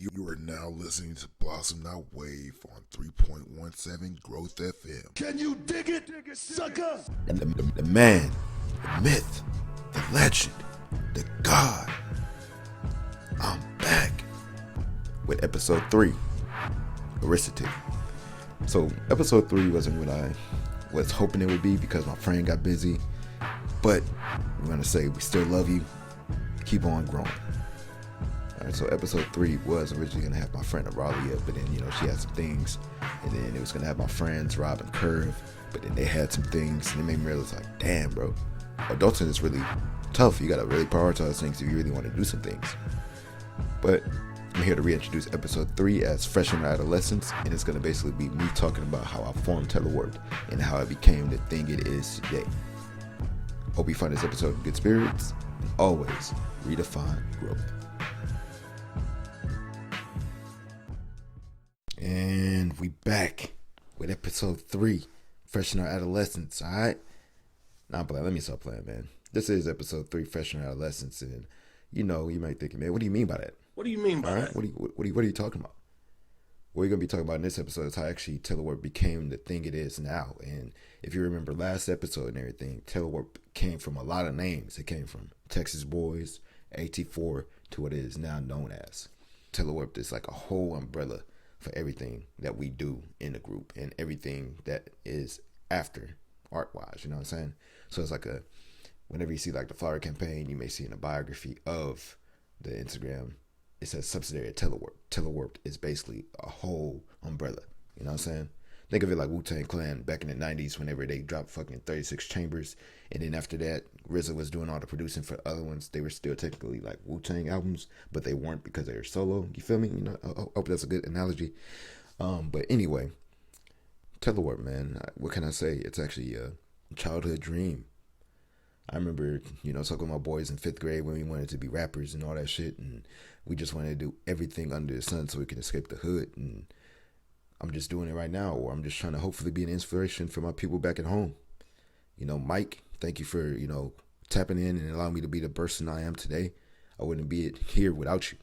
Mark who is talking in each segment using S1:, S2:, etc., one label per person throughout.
S1: You are now listening to blossom.wav on 3.17 Growth FM.
S2: Can you dig it, sucker?
S1: The man, the myth, the legend, the God. I'm back with episode 3, Aristocratic. So episode 3 wasn't what I was hoping it would be because my friend got busy. But we're going to say we still love you. Keep on growing. Alright, so episode 3 was originally going to have my friend Aralia, but then, she had some things. And then it was going to have my friends Rob and Curve, but then they had some things. And it made me realize, like, damn, bro. Adulting is really tough. You got to really prioritize things if you really want to do some things. But I'm here to reintroduce episode 3 as freshinadolescence, and it's going to basically be me talking about how I formed TELEWRPED and how it became the thing it is today. Hope you find this episode in good spirits, and always redefine growth. And we back with episode 3, Fresh in Our Adolescence, alright? Nah, but let me stop playing, man. This is episode 3, Fresh in Our Adolescence, and you might think, man, what do you mean by that?
S2: What do you mean by that?
S1: What are you talking about? What we're going to be talking about in this episode is how actually TELEWRPED became the thing it is now. And if you remember last episode and everything, TELEWRPED came from a lot of names. It came from Texas Boys, AT4, to what it is now known as. TELEWRPED is like a whole umbrella for everything that we do in the group and everything that is after art-wise, you know what I'm saying? So it's like whenever you see like the flower campaign, you may see in a biography of the Instagram, it says subsidiary of TELEWRPED. TELEWRPED is basically a whole umbrella. You know what I'm saying? Think of it like Wu-Tang Clan back in the 90s whenever they dropped fucking 36 Chambers. And then after that, RZA was doing all the producing for other ones. They were still technically like Wu-Tang albums, but they weren't because they were solo. You feel me? I hope that's a good analogy. But anyway, TELEWRPED, man. What can I say? It's actually a childhood dream. I remember, talking with my boys in 5th grade when we wanted to be rappers and all that shit. And we just wanted to do everything under the sun so we could escape the hood. And I'm just doing it right now, or I'm just trying to hopefully be an inspiration for my people back at home. Mike, thank you for, tapping in and allowing me to be the person I am today. I wouldn't be here without you.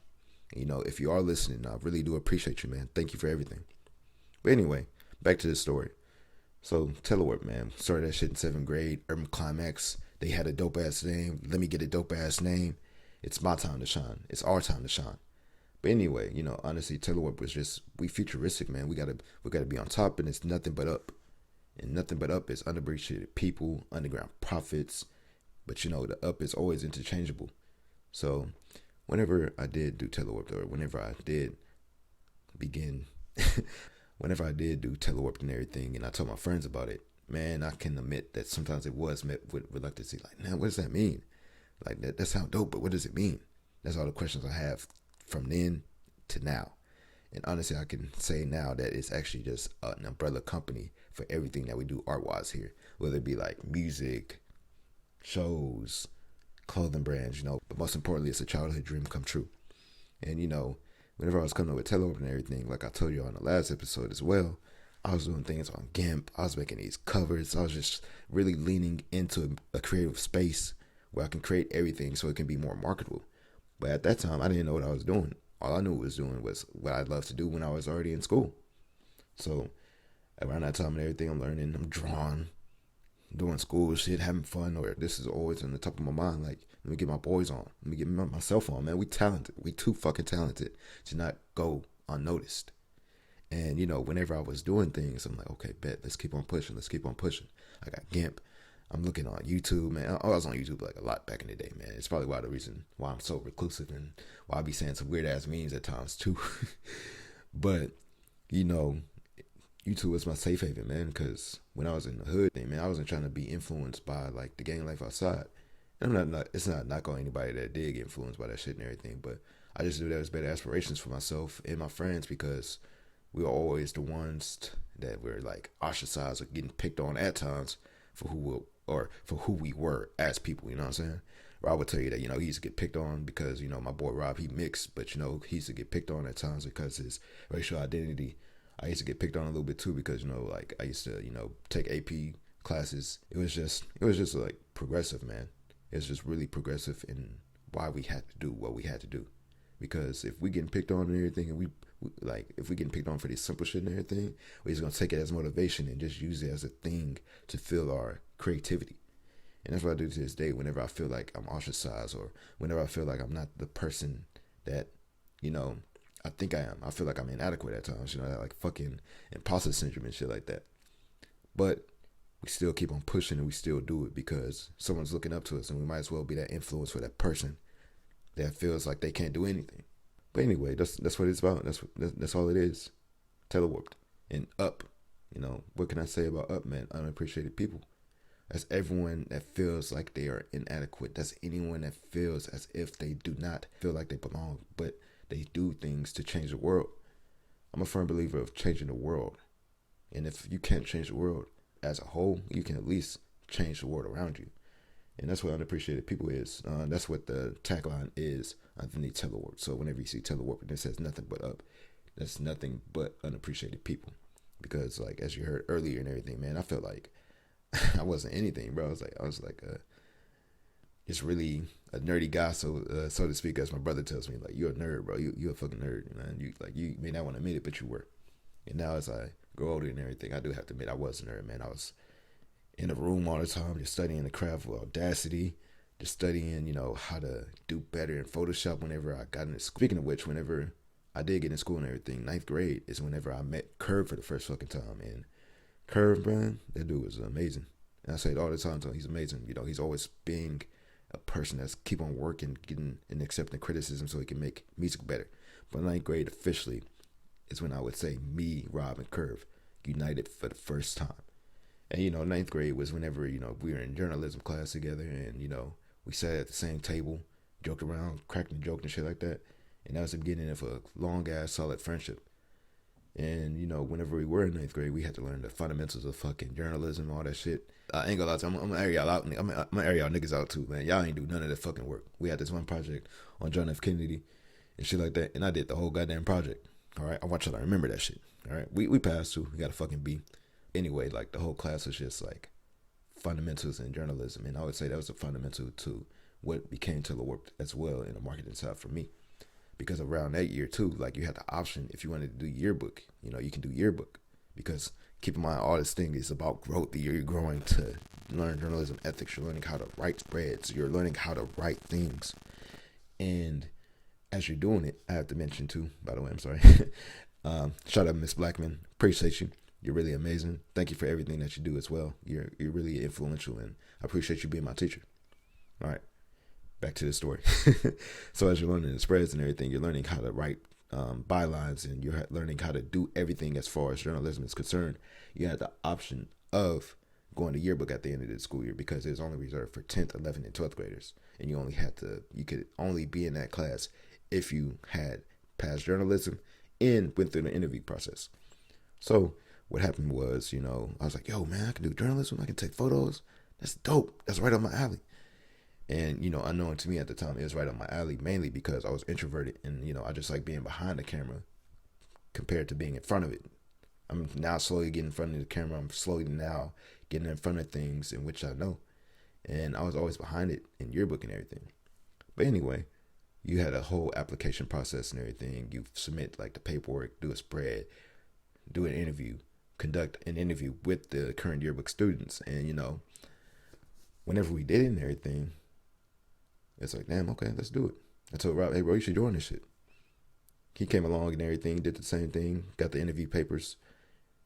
S1: If you are listening, I really do appreciate you, man. Thank you for everything. But anyway, back to the story. So TELEWRPED, man, started that shit in 7th grade, Urban Climax. They had a dope ass name. Let me get a dope ass name. It's my time to shine. It's our time to shine. But anyway, honestly, TELEWRPED was just, we futuristic, man. We gotta be on top, and it's nothing but up. And nothing but up is underappreciated people, underground profits. But the up is always interchangeable. So whenever I did do TELEWRPED, or whenever I did begin, whenever I did do TELEWRPED and everything, and I told my friends about it, man, I can admit that sometimes it was met with reluctancy. Like, man, what does that mean? Like, that sounds dope, but what does it mean? That's all the questions I have from then to now. And honestly, I can say now that it's actually just an umbrella company for everything that we do art-wise here. Whether it be like music, shows, clothing brands, But most importantly, it's a childhood dream come true. And, whenever I was coming up with TELEWRPED and everything, like I told you on the last episode as well, I was doing things on GIMP. I was making these covers. I was just really leaning into a creative space where I can create everything so it can be more marketable. But at that time, I didn't know what I was doing. All I knew was doing was what I'd love to do when I was already in school. So around that time and everything, I'm learning, I'm drawing, doing school shit, having fun, or this is always on the top of my mind. Like, let me get my boys on. Let me get myself on, man. We talented. We too fucking talented to not go unnoticed. And, whenever I was doing things, I'm like, okay, bet, let's keep on pushing. Let's keep on pushing. I got GIMP. I'm looking on YouTube, man. I was on YouTube like a lot back in the day, man. It's probably the reason why I'm so reclusive and why I be saying some weird ass memes at times too. But, YouTube was my safe haven, man, because when I was in the hood, man, I wasn't trying to be influenced by like the gang life outside. And it's not knock on anybody that did get influenced by that shit and everything, but I just knew there was better aspirations for myself and my friends because we were always the ones that were like ostracized or getting picked on at times for who we were as people, you know what I'm saying? Rob would tell you that, he used to get picked on because, my boy Rob, he mixed, but, he used to get picked on at times because his racial identity. I used to get picked on a little bit too because, like I used to, take AP classes. It was just like progressive, man. It's just really progressive in why we had to do what we had to do. Because if we getting picked on and everything, and if we getting picked on for this simple shit and everything, we're just gonna take it as motivation and just use it as a thing to fuel our creativity. And that's what I do to this day. Whenever I feel like I'm ostracized, or whenever I feel like I'm not the person that, I think I am. I feel like I'm inadequate at times. That like fucking imposter syndrome and shit like that. But we still keep on pushing, and we still do it because someone's looking up to us, and we might as well be that influence for that person that feels like they can't do anything. But anyway, that's what it's about. That's all it is. Teleworked and up. What can I say about up, man? Unappreciated people. That's everyone that feels like they are inadequate. That's anyone that feels as if they do not feel like they belong, but they do things to change the world. I'm a firm believer of changing the world. And if you can't change the world as a whole, you can at least change the world around you. And that's what unappreciated people is. That's what the tagline is underneath Telework. So whenever you see Telework and it says nothing but up, that's nothing but unappreciated people. Because like, as you heard earlier and everything, man, I felt like I wasn't anything, bro. I was like just really a nerdy guy, so to speak, as my brother tells me, like, you're a nerd, bro. You a fucking nerd, man. You may not want to admit it, but you were. And now as I grow older and everything, I do have to admit I was a nerd, man. I was in a room all the time, just studying the craft of Audacity, just studying, how to do better in Photoshop whenever I got into school. Speaking of which, whenever I did get in school and everything, 9th grade is whenever I met Curve for the first fucking time, and Curve, man, that dude was amazing. And I say it all the time, so he's amazing. He's always being a person that's keep on working, getting and accepting criticism so he can make music better. But 9th grade officially is when I would say me, Rob, and Curve united for the first time. And, 9th grade was whenever, we were in journalism class together, and, we sat at the same table, joked around, cracked a joke and shit like that. And that was the beginning of a long-ass, solid friendship. And, whenever we were in 9th grade, we had to learn the fundamentals of fucking journalism and all that shit. I ain't gonna lie to you, I'm gonna air y'all out. I'm gonna air y'all niggas out too, man. Y'all ain't do none of that fucking work. We had this one project on John F. Kennedy and shit like that, and I did the whole goddamn project. All right, I want y'all to remember that shit. All right, we passed too. We got a fucking B. Anyway, like, the whole class was just like fundamentals in journalism, and I would say that was a fundamental to what became TELEWRPED as well in the marketing side for me. Because around that year too, like, you had the option, if you wanted to do yearbook, you can do yearbook. Because keep in mind, all this thing is about growth. You're growing to learn journalism ethics. You're learning how to write spreads. You're learning how to write things. And as you're doing it, I have to mention too, by the way, I'm sorry. Shout out Miss Blackman. Appreciate you. You're really amazing. Thank you for everything that you do as well. You're really influential, and I appreciate you being my teacher. All right. Back to the story. So as you're learning the spreads and everything, you're learning how to write bylines, and you're learning how to do everything as far as journalism is concerned. You had the option of going to yearbook at the end of the school year, because it's only reserved for 10th, 11th, and 12th graders. And you could only be in that class if you had passed journalism and went through the interview process. So what happened was, I was like, yo, man, I can do journalism. I can take photos. That's dope. That's right up my alley. And, unknown to me at the time, it was right up my alley, mainly because I was introverted, and, I just like being behind the camera compared to being in front of it. I'm now slowly getting in front of the camera. I'm slowly now getting in front of things in which I know. And I was always behind it in yearbook and everything. But anyway, you had a whole application process and everything. You submit like the paperwork, do a spread, do an interview, conduct an interview with the current yearbook students. And, whenever we did it and everything, it's like, damn, okay, let's do it. I told Rob, hey, bro, you should join this shit. He came along and everything, did the same thing, got the interview papers.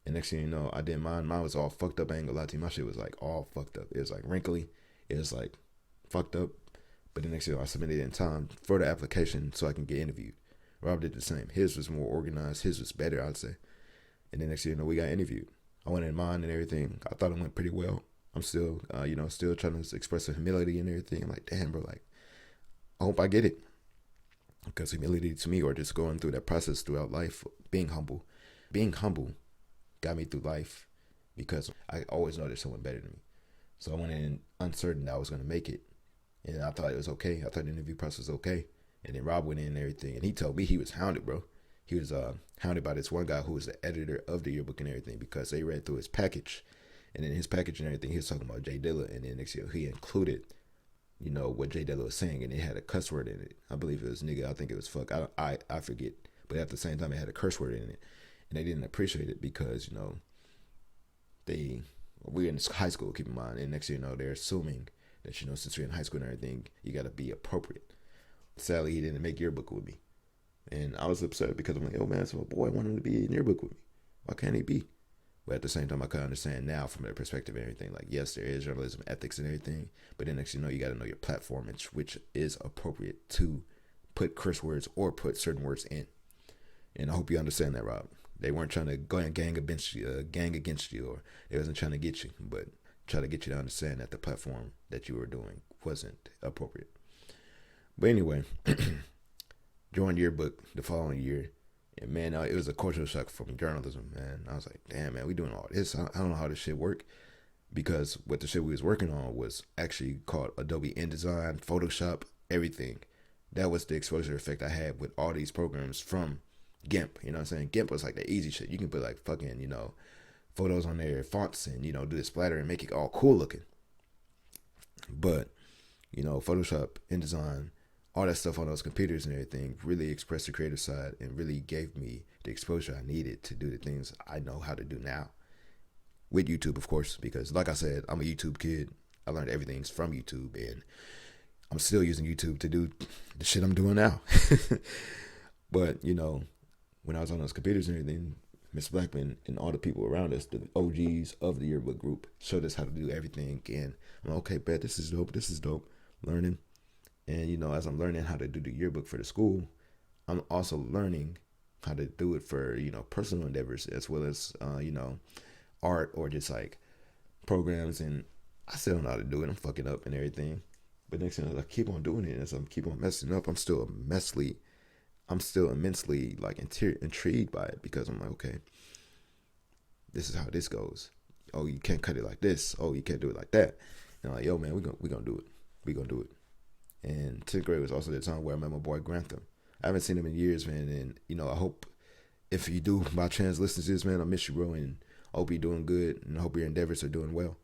S1: And next thing you know, I did mine. Mine was all fucked up. I ain't gonna lie to you. My shit was like all fucked up. It was like wrinkly. It was like fucked up. But the next thing I submitted it in time for the application so I can get interviewed. Rob did the same. His was more organized. His was better, I'd say. And then next thing you know, we got interviewed. I went in mine and everything. I thought it went pretty well. I'm still, still trying to express some humility and everything. I'm like, damn, bro, like, I hope I get it. Because humility to me, or just going through that process throughout life, being humble got me through life, because I always know there's someone better than me. So I went in uncertain that I was going to make it. And I thought it was okay. I thought the interview process was okay. And then Rob went in and everything. And he told me he was hounded, bro. He was hounded by this one guy who was the editor of the yearbook and everything, because they read through his package. And in his package and everything, he was talking about Jay Dilla. And then next year, he included what J Dilla was saying, and it had a cuss word in it. I believe it was nigga. I think it was fuck. I forget. But at the same time, it had a curse word in it, and they didn't appreciate it because we're in high school. Keep in mind, and next thing you know, they're assuming that since you're in high school and everything, you got to be appropriate. Sadly, he didn't make yearbook with me, and I was upset because I'm like, oh man, so a boy wanted him to be in yearbook with me. Why can't he be? But at the same time, I can understand now from their perspective and everything. Like, yes, there is journalism ethics and everything, but then next you got to know your platform, which is appropriate to put curse words or put certain words in. And I hope you understand that, Rob. They weren't trying to go and gang against you, or they wasn't trying to get you, but try to get you to understand that the platform that you were doing wasn't appropriate. But anyway, joined yearbook the following year. And man, it was a cultural shock from journalism, man. I was like, damn, man, we doing all this. I don't know how this shit work. Because what the shit we was working on was actually called Adobe InDesign, Photoshop, everything. That was the exposure effect I had with all these programs from GIMP. You know what I'm saying? GIMP was like the easy shit. You can put like fucking, photos on there, fonts, and, do the splatter and make it all cool looking. But, Photoshop, InDesign, all that stuff on those computers and everything really expressed the creative side and really gave me the exposure I needed to do the things I know how to do now. With YouTube, of course, because like I said, I'm a YouTube kid. I learned everything from YouTube, and I'm still using YouTube to do the shit I'm doing now. But, when I was on those computers and everything, Miss Blackman and all the people around us, the OGs of the yearbook group, showed us how to do everything. And I'm like, okay, bet, this is dope. Learning. And, as I'm learning how to do the yearbook for the school, I'm also learning how to do it for, personal endeavors as well as, art or just like programs. And I still don't know how to do it. I'm fucking up and everything. But next thing I keep on doing it, as I keep on messing up, I'm still immensely like intrigued by it, because I'm like, okay, this is how this goes. Oh, you can't cut it like this. Oh, you can't do it like that. And I'm like, yo, man, we gonna do it. We gonna do it. And 10th grade was also the time where I met my boy Grantham. I haven't seen him in years, man. And, I hope if you do by chance listen to this, man, I miss you, bro. And I hope you're doing good. And I hope your endeavors are doing well.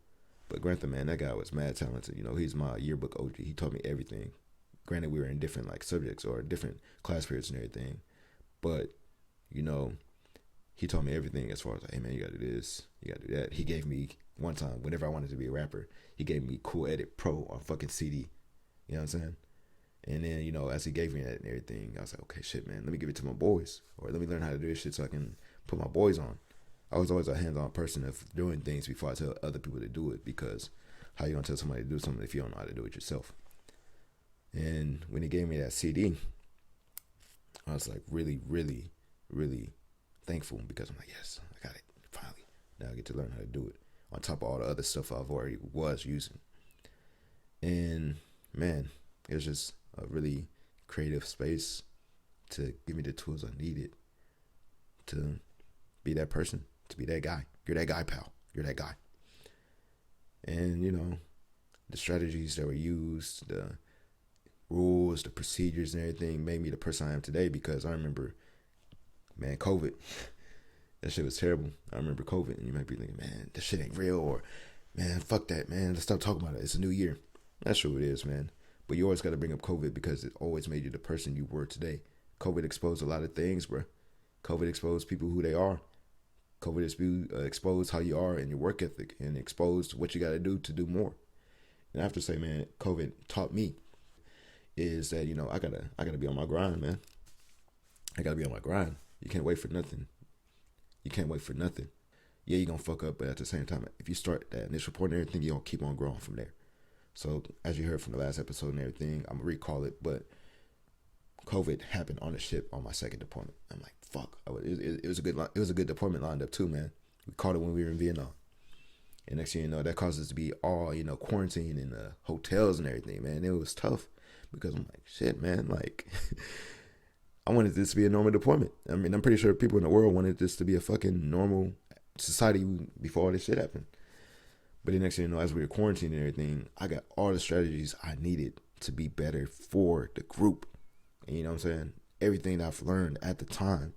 S1: But Grantham, man, that guy was mad talented. He's my yearbook OG. He taught me everything. Granted, we were in different like subjects or different class periods and everything. But, he taught me everything as far as, like, hey, man, you got to do this. You got to do that. He gave me, one time, whenever I wanted to be a rapper, he gave me Cool Edit Pro on fucking CD. You know what I'm saying? And then, as he gave me that and everything, I was like, okay, shit, man, let me give it to my boys. Or let me learn how to do this shit so I can put my boys on. I was always a hands-on person of doing things before I tell other people to do it, because how you gonna tell somebody to do something if you don't know how to do it yourself? And when he gave me that CD, I was like really, really, really thankful, because I'm like, yes, I got it, finally. Now I get to learn how to do it on top of all the other stuff I've already was using. And man, it was just a really creative space to give me the tools I needed to be that person, to be that guy. You're that guy, pal. You're that guy. And, the strategies that were used, the rules, the procedures and everything made me the person I am today, because I remember, man, COVID. That shit was terrible. I remember COVID, and you might be thinking, man, this shit ain't real, or, man, fuck that, man. Let's stop talking about it. It's a new year. That's true, it is, man. But you always got to bring up COVID, because it always made you the person you were today. COVID exposed a lot of things, bro. COVID exposed people who they are. COVID exposed how you are and your work ethic, and exposed what you got to do more. And I have to say, man, COVID taught me is that, I gotta be on my grind, man. I gotta be on my grind. You can't wait for nothing. You can't wait for nothing. Yeah, you're gonna fuck up, but at the same time, if you start that initial point and everything, you're gonna keep on growing from there. So as you heard from the last episode and everything, I'm gonna recall it, but COVID happened on the ship on my second deployment. I'm like, fuck. It was a good deployment lined up too, man. We caught it when we were in Vietnam. And next thing you know, that caused us to be all, quarantined in the hotels and everything, man. It was tough, because I'm like, shit, man, like, I wanted this to be a normal deployment. I mean, I'm pretty sure people in the world wanted this to be a fucking normal society before all this shit happened. But the next thing you know, as we were quarantined and everything, I got all the strategies I needed to be better for the group. And you know what I'm saying? Everything that I've learned at the time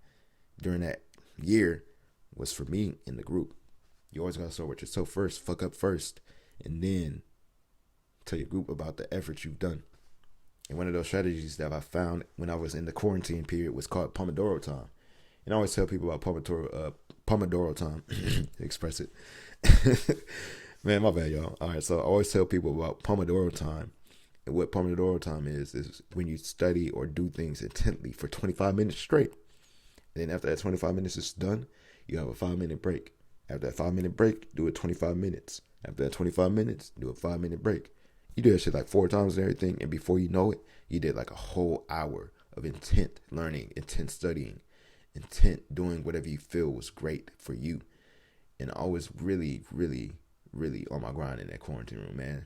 S1: during that year was for me in the group. You always got to start with yourself first, fuck up first, and then Tell your group about the efforts you've done. And one of those strategies that I found when I was in the quarantine period was called Pomodoro time. And I always tell people about Pomodoro time. Express it. Man, my bad, y'all. All right, so I always tell people about Pomodoro time. And what Pomodoro time is when you study or do things intently for 25 minutes straight. And then after that 25 minutes is done, you have a 5-minute break. After that 5-minute break, do it 25 minutes. After that 25 minutes, do a 5-minute break. You do that shit like 4 times and everything, and before you know it, you did like a whole hour of intent learning, intent studying, intent doing whatever you feel was great for you. And I was really, really, really on my grind in that quarantine room, man.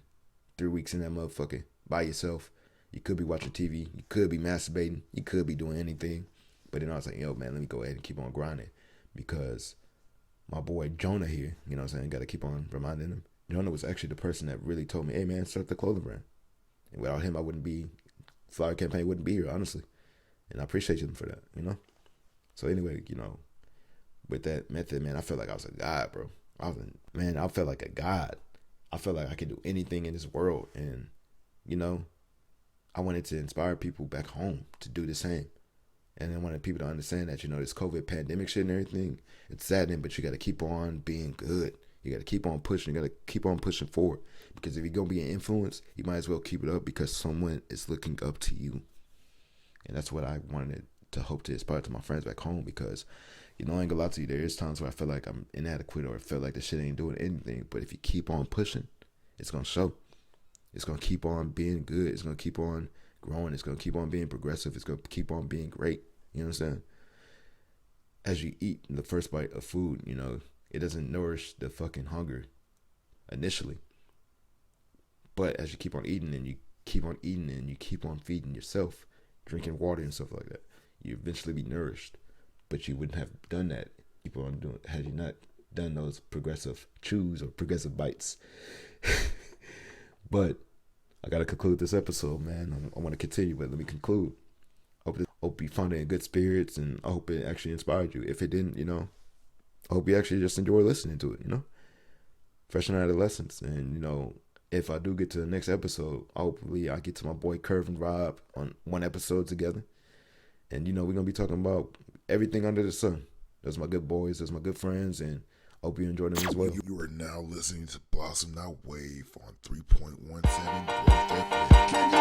S1: 3 weeks in that motherfucker by yourself. You could be watching TV. You could be masturbating. You could be doing anything. But then I was like, yo, man, let me go ahead and keep on grinding. Because my boy Jonah here, you know what I'm saying, got to keep on reminding him. Jonah was actually the person that really told me, hey, man, start the clothing brand. And without him, Flower Campaign wouldn't be here, honestly. And I appreciate him for that, you know? So anyway, you know, with that method, man, I felt like I was a god, bro. I felt like a god. I felt like I could do anything in this world. And, you know, I wanted to inspire people back home to do the same. And I wanted people to understand that, you know, this COVID pandemic shit and everything, it's saddening, but you got to keep on being good. You got to keep on pushing. You got to keep on pushing forward. Because if you're going to be an influence, you might as well keep it up because someone is looking up to you. And that's what I wanted to hope to inspire to my friends back home because, you know, I ain't gonna lie to you, there is times where I feel like I'm inadequate or I feel like the shit ain't doing anything. But if you keep on pushing, it's going to show. It's going to keep on being good. It's going to keep on growing. It's going to keep on being progressive. It's going to keep on being great. You know what I'm saying? As you eat the first bite of food, you know, it doesn't nourish the fucking hunger initially. But as you keep on eating and you keep on eating and you keep on feeding yourself, drinking water and stuff like that, you eventually be nourished. But you wouldn't have done that had you not done those progressive chews or progressive bites. But I gotta conclude this episode, man. I want to continue, but let me conclude. Hope you found it in good spirits, and I hope it actually inspired you. If it didn't, you know, I hope you actually just enjoy listening to it, you know. Freshinadolescence, and you know, if I do get to the next episode, hopefully I get to my boy Curve and Rob on one episode together. And, you know, we're going to be talking about everything under the sun. Those are my good boys. Those are my good friends. And I hope you enjoy them as well.
S2: You are now listening to blossom.wav on 3.17 Growth FM.